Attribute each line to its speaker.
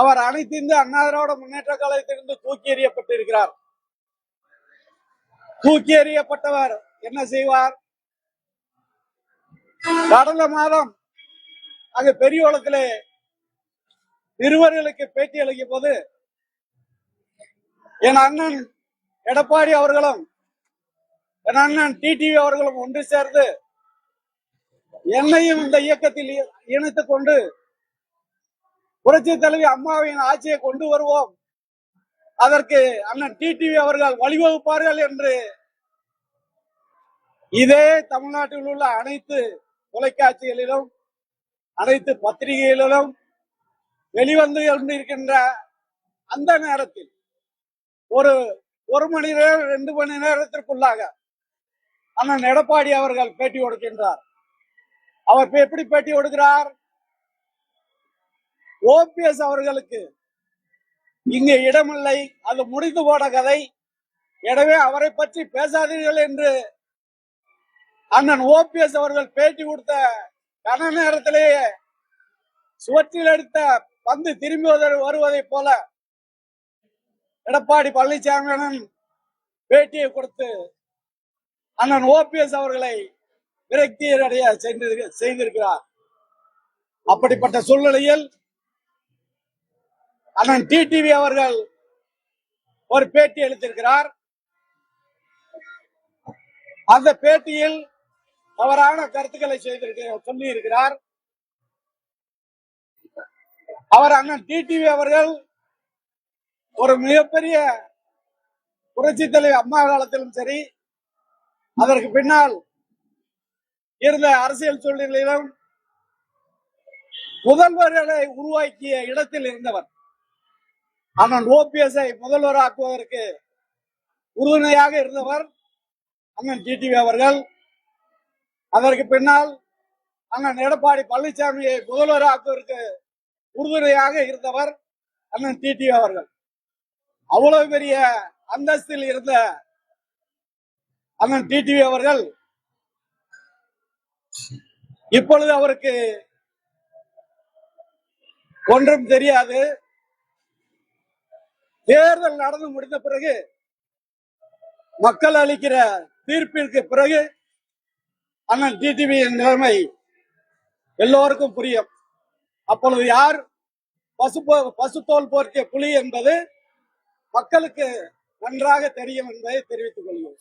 Speaker 1: அவர் அனைத்து இந்திய அண்ணா திராவிட முன்னேற்ற கழகத்திலிருந்து தூக்கி எறியப்பட்டிருக்கிறார். தூக்கி எறியப்பட்டவர் என்ன செய்வார்? கடந்த மாதம் அங்கு பெரியகுளத்திலே நிருபர்களுக்கு பேட்டி அளிக்கிய போது என் அண்ணன் எடப்பாடி அவர்களும் என் அண்ணன் டிடிவி அவர்களும் ஒன்று சேர்ந்து என்னையும் இந்த இயக்கத்தில் இணைத்துக் கொண்டு புரட்சி தலைவி அம்மாவின் ஆட்சியை கொண்டு வருவோம், அதற்கு அண்ணன் டிடிவி அவர்கள் வழிவகுப்பார்கள் என்று இதே தமிழ்நாட்டில் உள்ள அனைத்து தொலைக்காட்சிகளிலும் அனைத்து பத்திரிகைகளிலும் வெளிவந்து கொண்டிருக்கின்ற அந்த நேரத்தில் ஒரு மணி நேரம் 2 மணி நேரத்திற்குள்ளாக அண்ணன் எடப்பாடி அவர்கள் பேட்டி கொடுக்கின்றார். அவர் எப்படி பேட்டி கொடுக்கிறார்? ஓபிஎஸ் அவர்களுக்கு இங்கே இடமில்லை, அது முடிந்து போன கதை, எனவே அவரை பற்றி பேசாதீர்கள் என்று அண்ணன் ஓபிஎஸ் அவர்கள் பேட்டி கொடுத்த கன நேரத்திலேயே சுவற்றில் அடித்த பந்து திரும்பி வருவதை போல எடப்பாடி பழனிசாமி பேட்டியை கொடுத்து அண்ணன் ஓபிஎஸ் அவர்களை விரக்தியடைய செய்திருக்கிறார். அப்படிப்பட்ட சூழ்நிலையில் அண்ணன் டிடிவி அவர்கள் ஒரு பேட்டி அளித்திருக்கிறார். அந்த பேட்டியில் தவறான கருத்துக்களை சொல்லி இருக்கிறார். அவர் அண்ணன் டிடிவி அவர்கள் ஒரு மிகப்பெரிய புரட்சி தலைவி அம்மா காலத்திலும் சரி, அதற்கு பின்னால் இருந்த அரசியல் சூழ்நிலையிலும் முதல்வர்களை உருவாக்கிய இடத்தில் இருந்தவர். அண்ணன் ஓபிஎஸ்ஐ முதல்வர் ஆக்குவதற்கு உறுதுணையாக இருந்தவர் அண்ணன் டிடிவி அவர்கள். அதற்கு பின்னால் அண்ணன் எடப்பாடி பழனிசாமியை முதல்வர் ஆக்குவதற்கு உறுதுணையாக இருந்தவர் அண்ணன் டிடிவி அவர்கள். அவ்வளவு பெரிய அந்தஸ்தில் இருந்த அண்ணன் டிடிவி அவர்கள் இப்பொழுது அவருக்கு ஒன்றும் தெரியாது. தேர்தல் நடந்து முடிந்த பிறகு மக்கள் அளிக்கிற தீர்ப்பிற்கு பிறகு அண்ணன் டிடிவியின் நிலைமை எல்லோருக்கும் புரியும். அப்பொழுது யார் பசுத்தோல் போர்த்திய புலி என்பது மக்களுக்கு நன்றாக தெரியும் என்பதை தெரிவித்துக் கொள்கிறோம்.